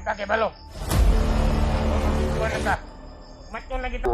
ka kay balo. Kuha ka. Matyon lagi to.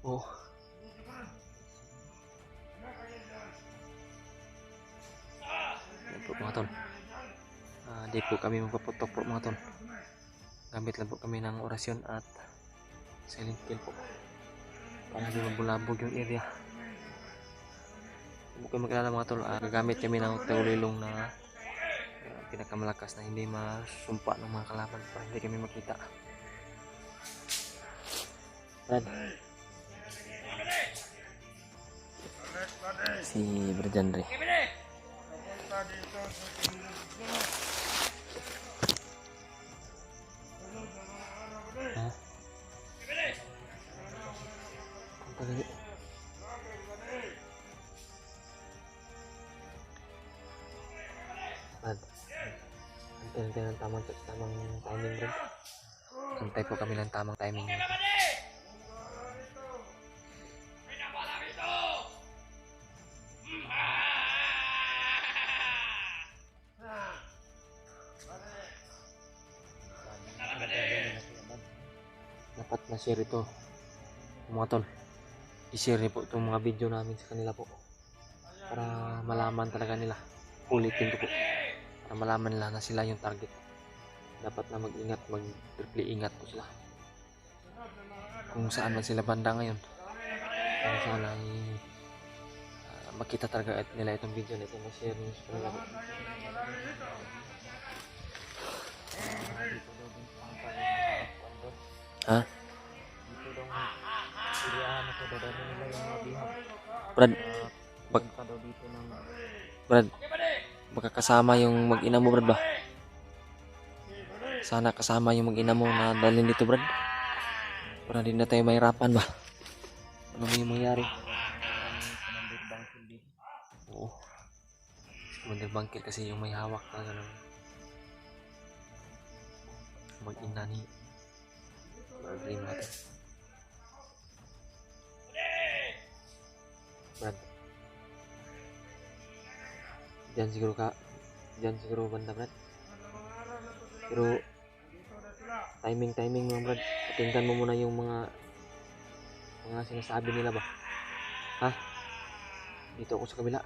Oh. Yan po mga tol. Di po kami magpaputok po mga tol. Gamit lang po kami ng orasyon at silent kill po. Para di mabulabog yung area. Huwag kayo mag-alala mga tol. Gagamit kami ng teulilong na pinakamalakas na hindi masumpa ng mga kalaban para hindi kami makita. Brad. Si Berjandre. Hah? Punta lagi. Brad. Antay ng tamang timing, Brad. Antay po kami ng tamang timing. Dapat na-share ito mga tol. I-share niyo po itong mga video namin sa kanila po para malaman talaga nila. Ulitin ko po para malaman nila na sila yung target. Dapat na mag-ingat, mag-triple ingat po sila kung saan man sila banda ngayon para sana makita talaga nila itong video na ito. Na-share niyo sa kanila po. Ha? Brad, Brad, baka kasama yung mag-ina mo, Brad ba? Sana kasama yung mag-ina mo na dalhin dito, Brad. Para hindi na tayo mahirapan ba? Ano yung mangyari? Oo. Commander Bangkil kasi yung may hawak na gano'n. Mag-ina ni Dream natin. Brad. Diyan siguro banda, Brad. Pero timing mo, Brad. Patinggan mo muna yung mga sinasabi nila ba. Ha? Dito ako sa kabila.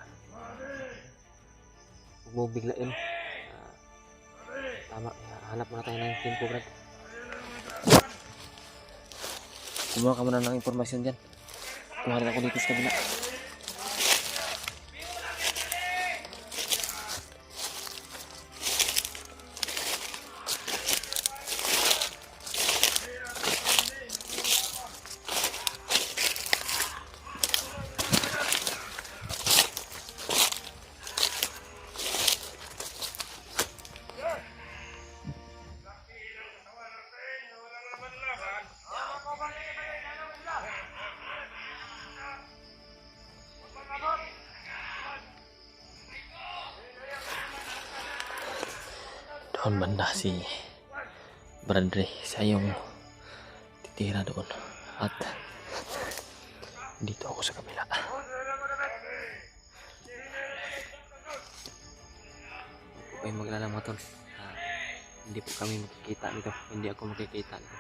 Huwag mo biglain. Tama. Hanap muna tayo ng tempo, Brad. Kumuha ka muna ng impormasyon dyan. Kuha rin ako dito sa kabila. Doon banda si Bradre, siya yung titira doon at dito ako sa kabila. Huwag kayong maglala mga tol. Hindi po kami makikita nito, hindi ako makikita nito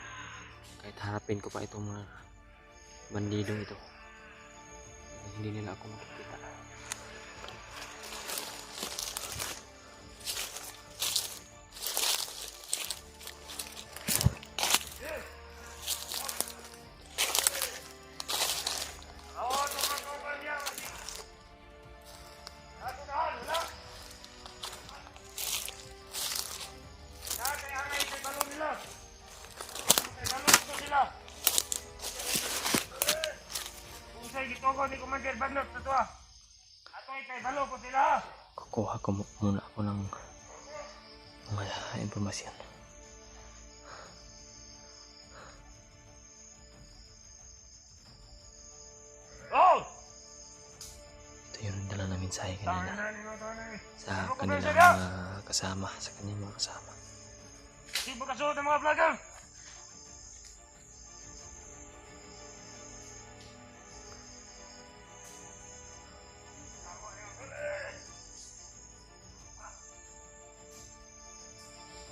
kahit harapin ko pa itong mga bandidong ito. Hindi nila ako makikita. Ni Commander Badlot sa ato ay kay balo po sila. Kukuha ko muna ako ng mga impormasyon. Oh! Ito yung dala na mensahe kanina sa Ano ka ba kanilang siya? mga kasama, sa kanyang mga kasama. Di ba kasuot ng mga vlogger?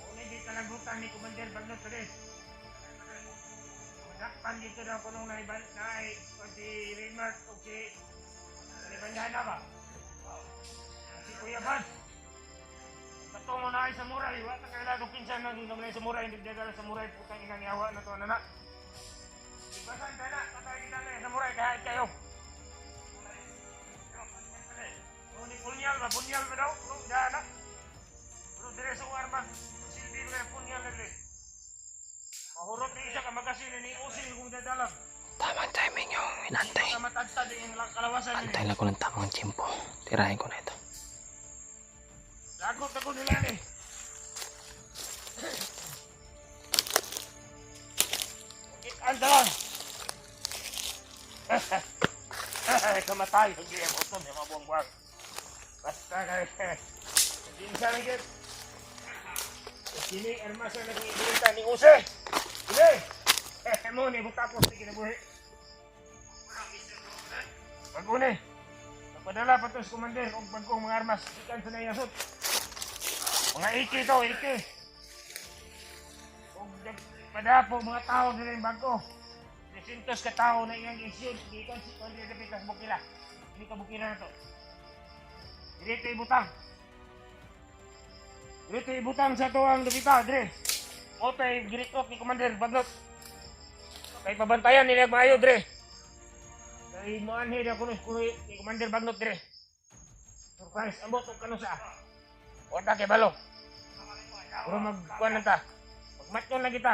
Uli di talagutan ni Commander Bagnot today. Madakpan dito daw kung nung naibalik na ay si Remark o si Libanyana ba? Si Kuya Bad. Bato mo na ay samurai. Wala kailangan pinsan na nung na samurai. Hindi dala samurai. Putang ina niyawa na to anak. Ibasan ka na. Patay kita na samurai. Kahit kayo. Uni punyal ba? Punyal ba daw? Diyan na. Pero dire sa armas. Silbi mo na punyal nagli. Mahurot ni isa ka magasin ni usil kung dadalag. Tamang timing yung inantay. Baka matagtad yung kalawasan nila. Antay lang ko ng tamang tiyempo. Tirahin ko na ito. Lagot ako nila ni. Anda lang. Kamatay. Hindi ang utom. Yung mabuang-buang. Basta kayo. Hindi sa langit. Sini, armasa na kong ibigita ni Use. Sini. Mo ni butapos ni kinabuhi. Bago ni. Napadala pa to sa komander o bagong mga armas. Ikan sa nayasot. Mga iki to, iki. O padapo mga tao nila yung bago. 300 ka tao na iyang isyon. Ikan si Kondi David kas bukila. Hindi ka bukila na to. Dito ibutang. Dito ibutang sa tuwang Lupita, Dre. Oto ay giritok ni Commander Bagnot. Kay pabantayan nila maayo, Dre. Kay moanhi na kuno ni Commander Bagnot, Dre. Surprise, ambot o kanusa. Wala kay balo. Puro magkuhan lang ta. Magmatyon lang kita.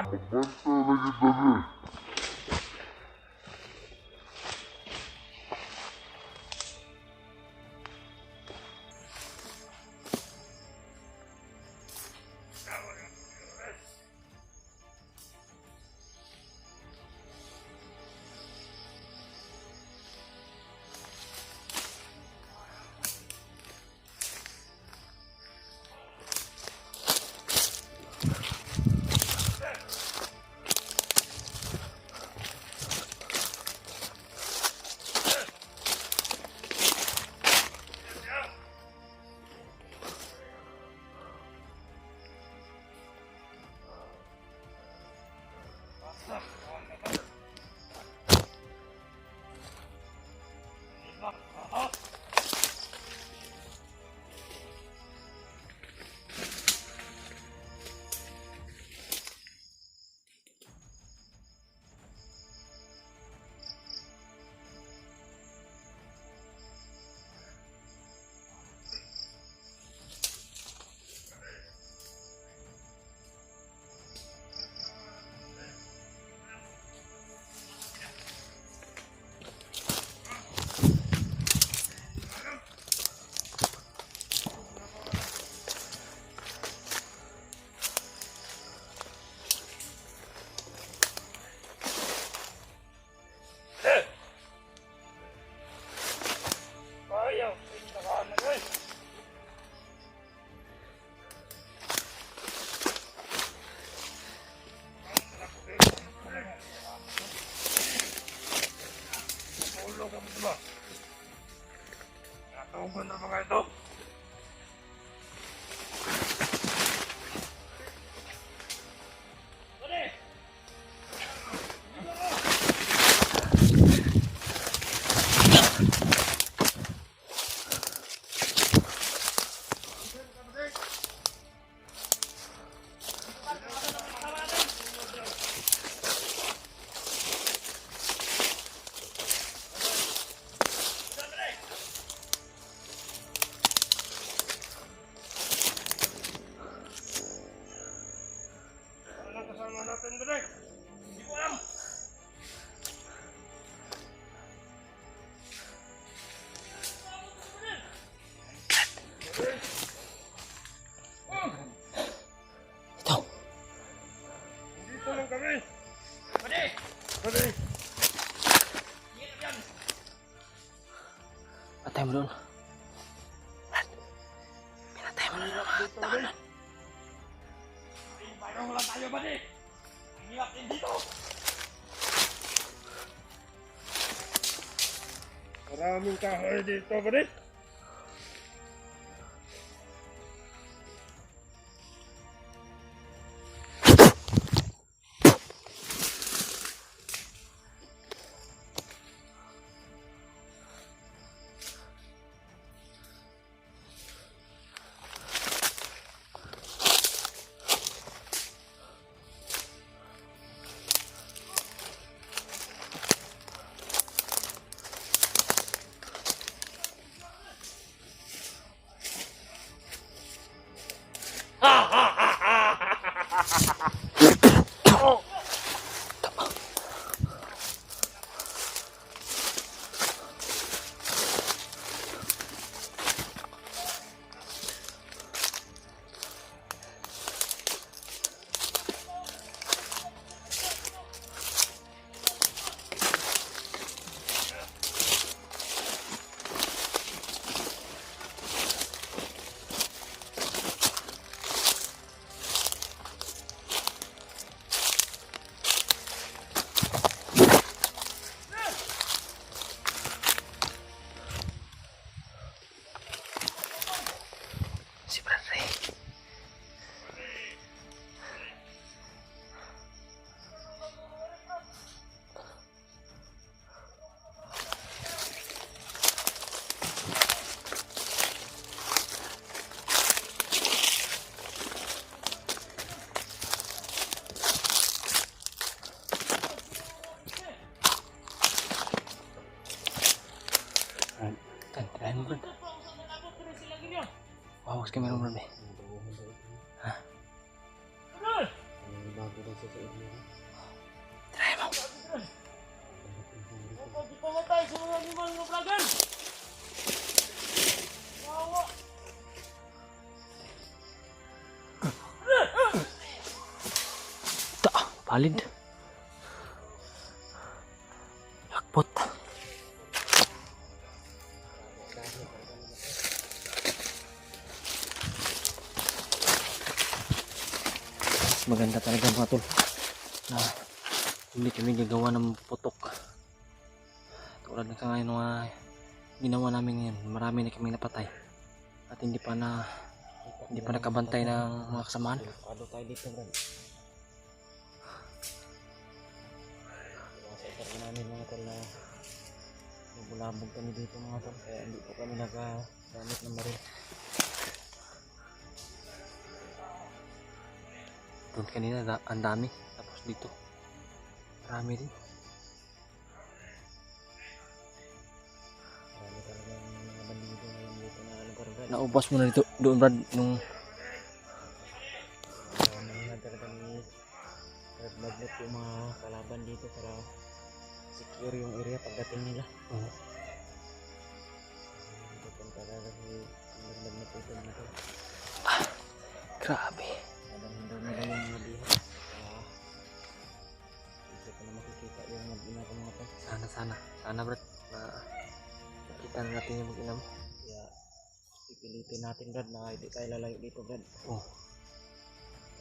Natugon na mga ito. Kasama natin doon. Hindi ko alam. mo doon. Brad, pinatay mo na ng mga tahanan. Parang wala tayo ba di? Hingak din dito. Maraming kahoy dito ba di? Si Brad Ray. Tantirahin mo, Brad. Wawas ka meron, Brad. Ha? Try mo. Di pamatay sa mga animal ng plagan. Wawa. Palid. Lakpot. Maganda talaga mga tol na hindi kami gagawa ng putok tulad ng ngayon mga ginawa namin ngayon. Marami na kami napatay at hindi pa nakabantay ng mga kasamahan. Ano tayo dito, Brad? Sa namin mga tol na mabulabog kami dito mga tol, kaya hindi po kami nagagamit ng baril. Doon kanina ang dami, tapos dito marami rin. Marami talagang mga bandido ngayon dito na lugar, Brad. Naubos mo na dito doon, Brad, nung Mga talagang nagbablot yung mga kalaban dito para secure yung area pagdating nila. Dito pang talaga nagbablot ito mga tol. grabe. Daw nila yung mga bihan. Dito ko na makikita yung mag-ina ko mga tol. Sana Brad, makita na natin yung mag-ina mo. Kaya pipilitin natin, Brad, na hindi tayo lalayo dito, Brad. Oh,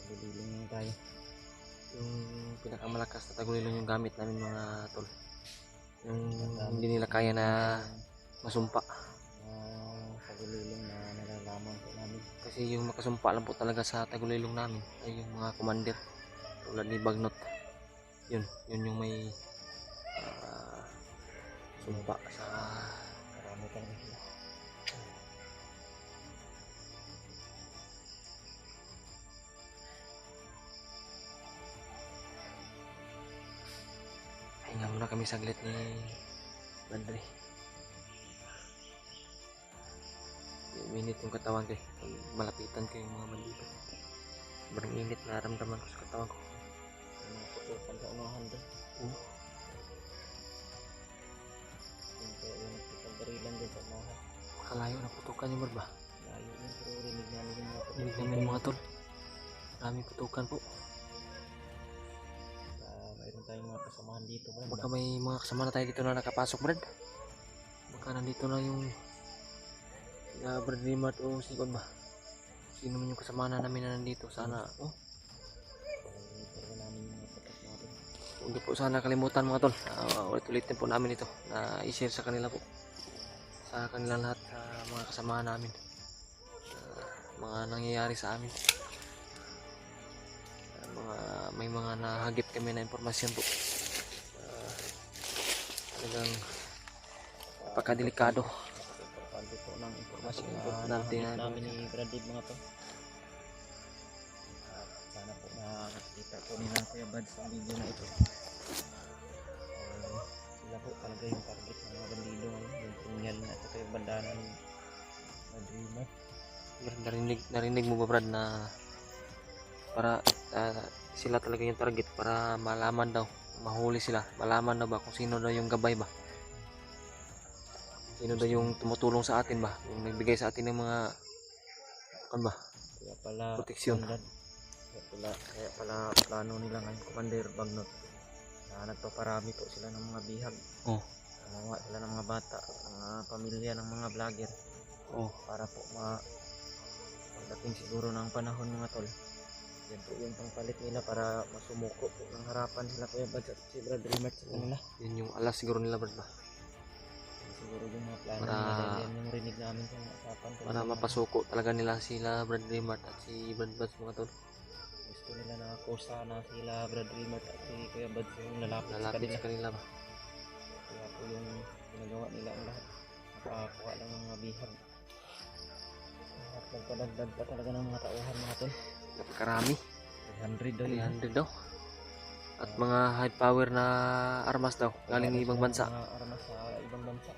Liling lang tayo. yung pinakamalakas na tagulilong yung gamit namin mga tol, yung hindi nila kaya na masumpa, Pagulilong na nalalaman po namin. kasi yung makasumpa lang po talaga sa tagulilong namin ay yung mga commander tulad ni Bagnot. Yun yung may sumpa sa Marami talaga sila. hinga muna kami saglit ni Bandre. Minit yung katawan ko pag malapitan ko yung mga bandito. Sobrang init na naramdaman ko sa katawan ko. Yung mga putukan sa unahan doon. Yung nagpipagdarilan din sa unahan. Makalayo na putukan yung ba? Layo yun, pero rinig namin yung mga Rinig putukan. namin mga tol. Maraming putukan po. Mayroon tayong mga kasamahan dito, Brad. Baka may mga kasama na tayo dito na nakapasok, Brad. Baka nandito na yung Ya, Brad Rimart o si Kon ba? Sino man yung kasama na namin na nandito. Sana, oh. Pero namin yung mga patak natin. Huwag niyo po sana kalimutan mga tol. Ulit-ulitin po namin ito na i-share sa kanila po. Sa kanila lahat sa mga kasama namin. Mga nangyayari sa amin. May mga nahagip kami na impormasyon po. Talagang napakadelikado. Importante po ng impormasyon na Importante nakakit na namin ni Brad Dave mga to. At sana po makakita po nila Kuya Bad sa video na ito. Sila po talaga yung target ng mga bandido ngayon. Yung kriminal na ito yung bandanan ni Brad Rimart. Narinig mo ba Brad na para sila talaga yung target para malaman daw, mahuli sila, malaman daw ba kung sino daw yung gabay ba, sino daw yung tumutulong sa atin ba, yung nagbigay sa atin ng mga ano ba, Kaya pala proteksyon. Kaya pala plano nila ngayon Commander Bagnot na nagpaparami po sila ng mga bihag. Oh. Nangunga sila ng mga bata, mga pamilya ng mga vlogger Oh, para po pagdating siguro ng panahon mga tol. Yan po yung pangpalit nila para masumuko po ng harapan sila Kuya Bad at si Brad Rimart sa kanila. yun yung alas siguro nila Brad ba, Yan siguro yung mga plano Para- nila dahil yan yung rinig namin sa mga usapan. para mapasuko talaga nila sila Brad Rimart at si Brad Bats mga tol. Gusto nila na kusa na sila Brad Rimart at si Kuya Bad yung lalapit sa Lalapit kanila. sa kanila ba. Kaya po yung ginagawa nila ang lahat. Nakakuha lang ng mga bihag. At magpadagdag pa talaga ng mga tauhan mga tol. Napakarami, 300 daw yun. 300 daw. At mga high power na armas daw galing ng ibang bansa. Mga armas sa ibang bansa.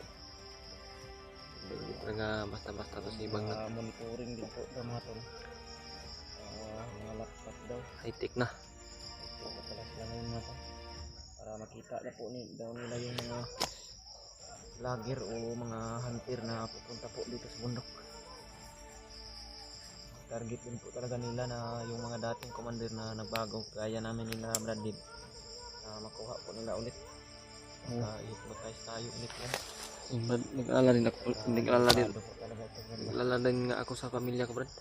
Hindi talaga basta-basta to sa ibang Mga monitoring din po daw mga tol. Mga laptop daw. high-tech na. Ito pala sila ngayon mga tol. Para makita na po daw nila yung mga vlogger o mga hunter na pupunta po dito sa bundok. Target din po talaga nila na yung mga dating commander na nagbago gaya namin nila Brad Dave na makuha po nila ulit. Hypnotize tayo ulit yan. Nag-alala din ako. Nag-alala din. Sigurado po talaga ito, Brad. Nag-alala din nga ako sa pamilya ko, Brad.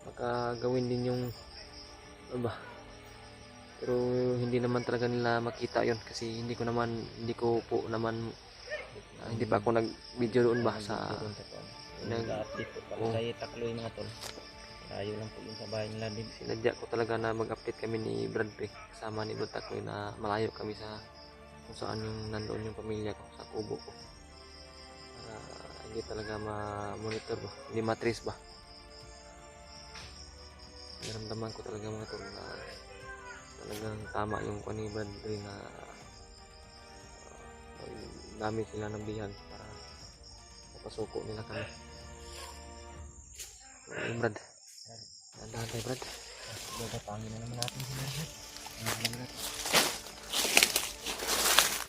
Baka gawin din yung ano ba? Pero hindi naman talaga nila makita yon kasi hindi ko po naman hindi pa ako nag-video doon ba sa Nag-update po pala Oh. tayo taklo yung mga tol. Tayo lang po yung sa bahay nila din. sinadya ko talaga na mag-update kami ni Brad Pre kasama ni Brad Takloy na malayo kami sa kung saan yung nandoon yung pamilya ko sa kubo ko para hindi talaga ma-monitor ba, hindi matrace ba. Naramdaman ko talaga mga tol na talagang tama yung kung ni Brad Pre na gamit sila ng bihag para mapasuko nila kami. Yung Brad, dahan tayo Brad. Babatangin na naman natin sila.